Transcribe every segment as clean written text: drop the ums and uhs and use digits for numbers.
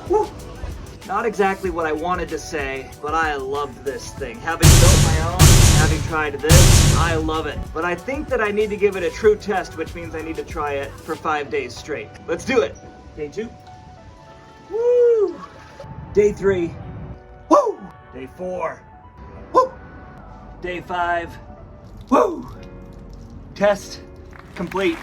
Woo. Not exactly what I wanted to say, but I love this thing. Having built my own, having tried this, I love it. But I think that I need to give it a true test, which means I need to try it for 5 days straight. Let's do it. Day 2. Woo! Day 3. Woo! Day 4. Woo! Day 5. Woo! Test complete.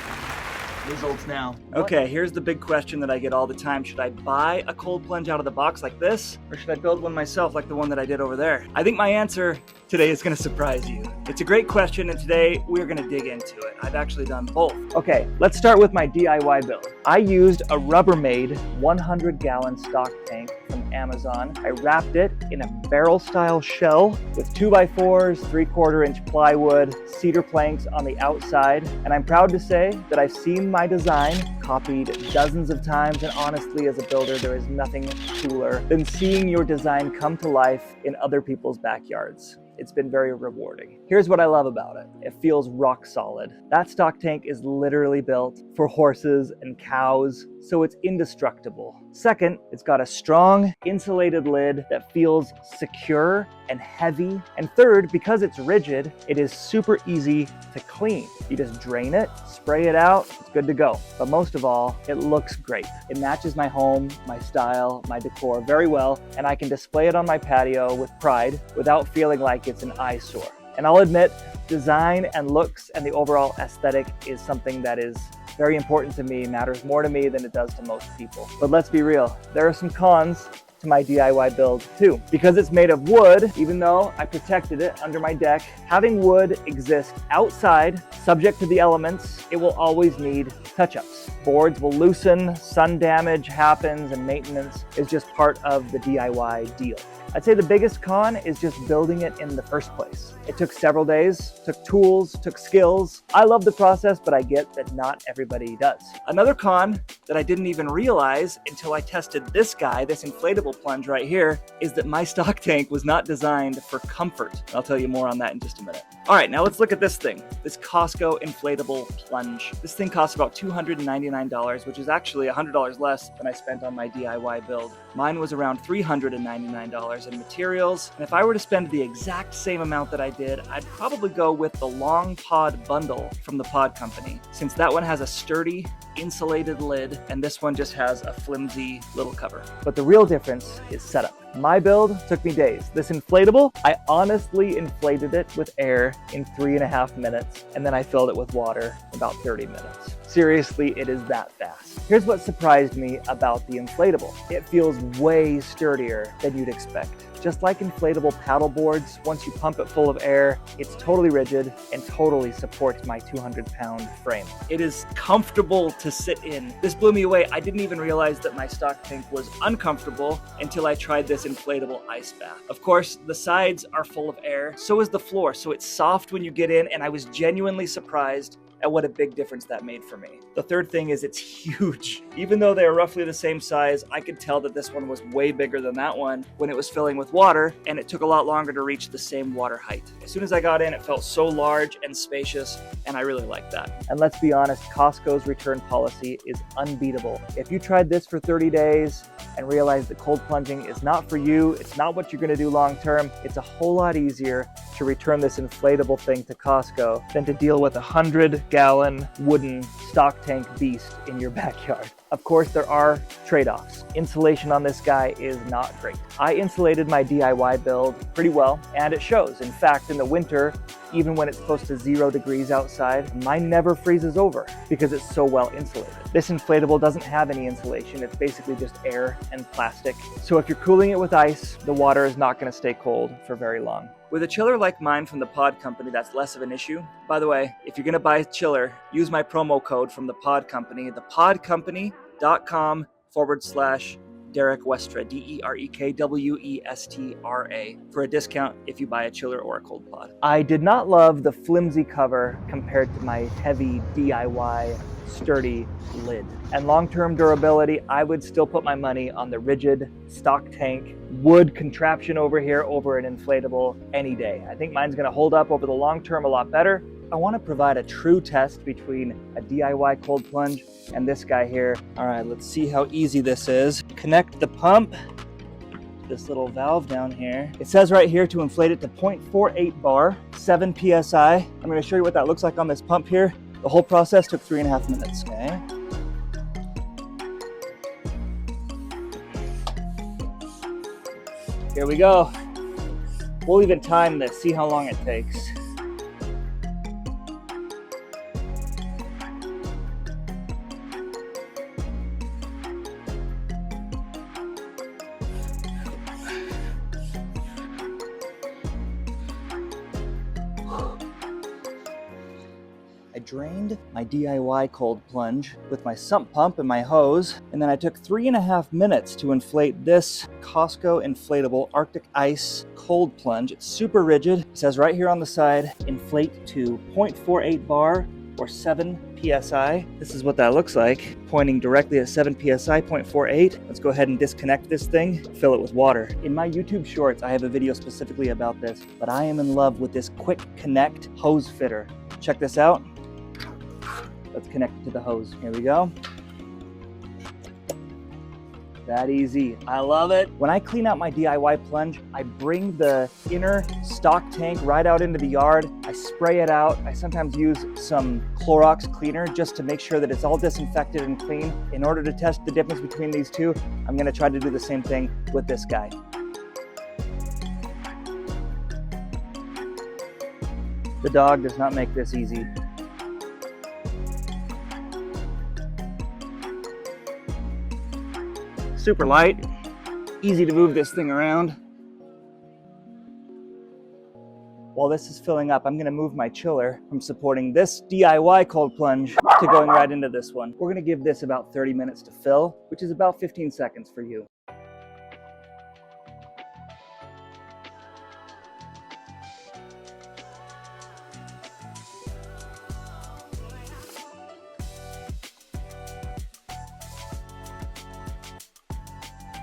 Results now. Okay, here's the big question that I get all the time. Should I buy a cold plunge out of the box like this, or should I build one myself like the one that I did over there? I think my answer today is gonna surprise you. It's a great question, and today we're gonna dig into it. I've actually done both. Okay, let's start with my DIY build. I used a Rubbermaid 100-gallon stock tank from Amazon. I wrapped it in a barrel-style shell with 2x4s, 3/4-inch plywood, cedar planks on the outside, and I'm proud to say that I've seen my design copied dozens of times, and honestly, as a builder, there is nothing cooler than seeing your design come to life in other people's backyards. It's been very rewarding. Here's what I love about it. It feels rock solid. That stock tank is literally built for horses and cows, so it's indestructible. Second, it's got a strong insulated lid that feels secure and heavy. And third, because it's rigid, it is super easy to clean. You just drain it, spray it out, it's good to go. But most of all, it looks great. It matches my home, my style, my decor very well, and I can display it on my patio with pride without feeling like it's an eyesore. And I'll admit, design and looks and the overall aesthetic is something that is very important to me, matters more to me than it does to most people. But let's be real, there are some cons to my DIY build too. Because it's made of wood, even though I protected it under my deck, having wood exist outside, subject to the elements, it will always need touch-ups. Boards will loosen, sun damage happens, and maintenance is just part of the DIY deal. I'd say the biggest con is just building it in the first place. It took several days, took tools, took skills. I love the process, but I get that not everybody does. Another con that I didn't even realize until I tested this guy, this inflatable plunge right here, is that my stock tank was not designed for comfort. I'll tell you more on that in just a minute. All right, now let's look at this thing, this Costco inflatable plunge. This thing costs about $299, which is actually $100 less than I spent on my DIY build. Mine was around $399 in materials, and if I were to spend the exact same amount that I did, I'd probably go with the long pod bundle from the pod company, since that one has a sturdy, insulated lid, and this one just has a flimsy little cover. But the real difference is setup. My build took me days. This inflatable, I honestly inflated it with air in 3.5 minutes, and then I filled it with water in about 30 minutes. Seriously, it is that fast. Here's what surprised me about the inflatable. It feels way sturdier than you'd expect. Just like inflatable paddle boards, once you pump it full of air, it's totally rigid and totally supports my 200-pound frame. It is comfortable to sit in. This blew me away. I didn't even realize that my stock tank was uncomfortable until I tried this inflatable ice bath. Of course, the sides are full of air, so is the floor, so it's soft when you get in, and I was genuinely surprised at what a big difference that made for me. The third thing is it's huge. Even though they're roughly the same size, I could tell that this one was way bigger than that one when it was filling with water, and it took a lot longer to reach the same water height. As soon as I got in, it felt so large and spacious, and I really liked that. And let's be honest, Costco's return policy is unbeatable. If you tried this for 30 days and realized that cold plunging is not for you, it's not what you're gonna do long term, it's a whole lot easier to return this inflatable thing to Costco than to deal with a 100-gallon wooden stock tank beast in your backyard. Of course, there are trade-offs. Insulation on this guy is not great. I insulated my DIY build pretty well, and it shows. In fact, in the winter, even when it's close to 0 degrees outside, mine never freezes over because it's so well insulated. This inflatable doesn't have any insulation. It's basically just air and plastic. So if you're cooling it with ice, the water is not gonna stay cold for very long. With a chiller like mine from the Pod Company, that's less of an issue. By the way, if you're gonna buy a chiller, use my promo code from the Pod Company, thepodcompany.com/Derek Westra, DEREKWESTRA, for a discount if you buy a chiller or a cold pod. I did not love the flimsy cover compared to my heavy DIY sturdy lid. And long-term durability, I would still put my money on the rigid stock tank wood contraption over here over an inflatable any day. I think mine's gonna hold up over the long term a lot better. I want to provide a true test between a DIY cold plunge and this guy here. All right, let's see how easy this is. Connect the pump, this little valve down here. It says right here to inflate it to 0.48 bar, 7 PSI. I'm going to show you what that looks like on this pump here. The whole process took 3.5 minutes, okay? Here we go. We'll even time this, see how long it takes. I drained my DIY cold plunge with my sump pump and my hose, and then I took 3.5 minutes to inflate this Costco inflatable Arctic Ice cold plunge. It's super rigid. It says right here on the side, inflate to 0.48 bar or 7 PSI. This is what that looks like, pointing directly at 7 PSI, 0.48. Let's go ahead and disconnect this thing, fill it with water. In my YouTube shorts, I have a video specifically about this, but I am in love with this quick connect hose fitter. Check this out. Let's connect it to the hose. Here we go. That easy. I love it. When I clean out my DIY plunge, I bring the inner stock tank right out into the yard. I spray it out. I sometimes use some Clorox cleaner just to make sure that it's all disinfected and clean. In order to test the difference between these two, I'm gonna try to do the same thing with this guy. The dog does not make this easy. Super light, easy to move this thing around. While this is filling up, I'm gonna move my chiller from supporting this DIY cold plunge to going right into this one. We're gonna give this about 30 minutes to fill, which is about 15 seconds for you.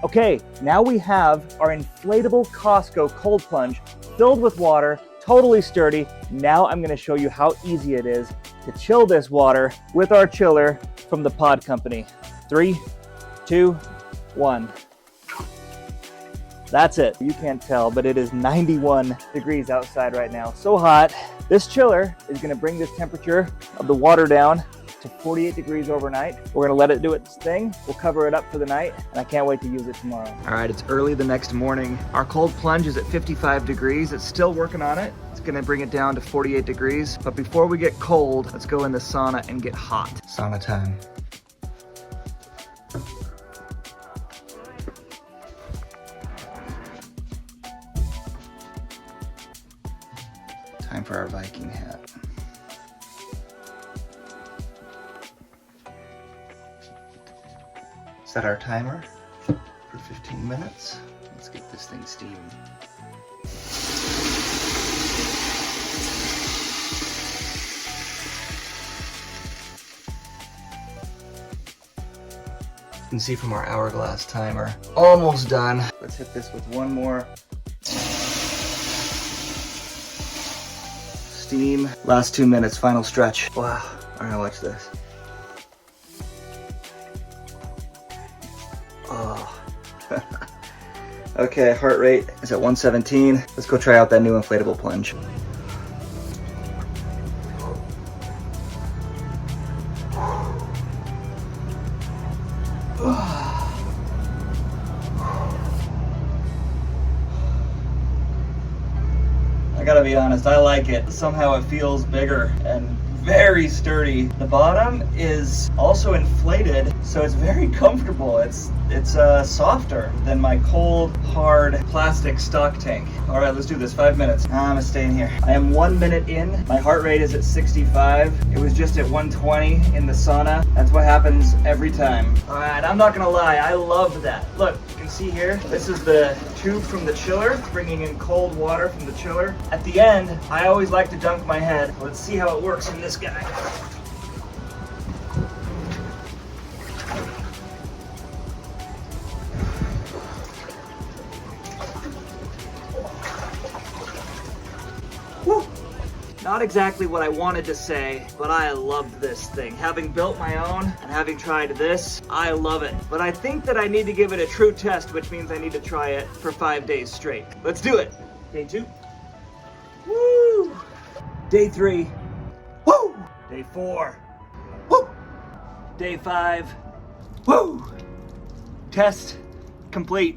Okay, now we have our inflatable Costco cold plunge filled with water, totally sturdy. Now I'm gonna show you how easy it is to chill this water with our chiller from the Pod Company. 3, 2, 1. That's it. You can't tell, but it is 91 degrees outside right now. So hot. This chiller is gonna bring this temperature of the water down to 48 degrees overnight. We're gonna let it do its thing. We'll cover it up for the night, and I can't wait to use it tomorrow. All right, it's early the next morning. Our cold plunge is at 55 degrees. It's still working on it. It's gonna bring it down to 48 degrees. But before we get cold, let's go in the sauna and get hot. Sauna time. Time for our Viking hat. Set our timer for 15 minutes. Let's get this thing steamed. You can see from our hourglass timer, almost done. Let's hit this with one more steam. Last 2 minutes, final stretch. Wow, all right, watch this. Oh. Okay, heart rate is at 117. Let's go try out that new inflatable plunge. I gotta be honest, I like it. Somehow it feels bigger and very sturdy. The bottom is also inflated, so it's very comfortable. It's softer than my cold, hard plastic stock tank. All right, let's do this. 5 minutes. I'm gonna stay in here. I am 1 minute in. My heart rate is at 65. It was just at 120 in the sauna. That's what happens every time. All right, I'm not gonna lie, I love that. Look, you can see here, this is the tube from the chiller, bringing in cold water from the chiller. At the end, I always like to dunk my head. Let's see how it works in this guy. Not exactly what I wanted to say, but I love this thing. Having built my own and having tried this, I love it. But I think that I need to give it a true test, which means I need to try it for 5 days straight. Let's do it. Day 2. Woo! Day 3. Woo! Day 4. Woo! Day 5. Woo! Test complete.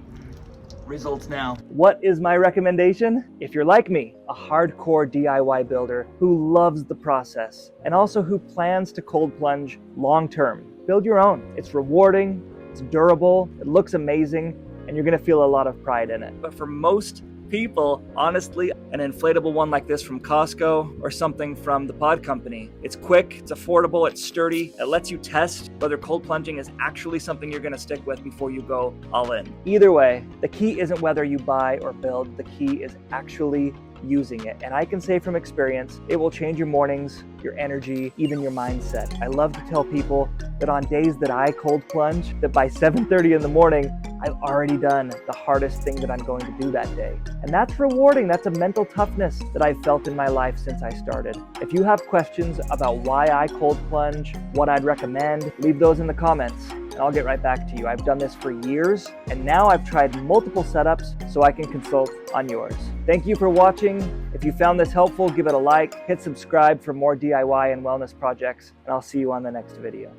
Results now. What is my recommendation? If you're like me, a hardcore DIY builder who loves the process and also who plans to cold plunge long term, build your own. It's rewarding, it's durable, it looks amazing, and you're gonna feel a lot of pride in it. But for most people, honestly, an inflatable one like this from Costco or something from the pod company. It's quick, it's affordable, it's sturdy, it lets you test whether cold plunging is actually something you're gonna stick with before you go all in. Either way, the key isn't whether you buy or build, the key is actually using it. And I can say from experience, it will change your mornings, your energy, even your mindset. I love to tell people that on days that I cold plunge, that by 7:30 in the morning, I've already done the hardest thing that I'm going to do that day. And that's rewarding. That's a mental toughness that I've felt in my life since I started. If you have questions about why I cold plunge, what I'd recommend, leave those in the comments and I'll get right back to you. I've done this for years and now I've tried multiple setups so I can consult on yours. Thank you for watching. If you found this helpful, give it a like, hit subscribe for more DIY and wellness projects, and I'll see you on the next video.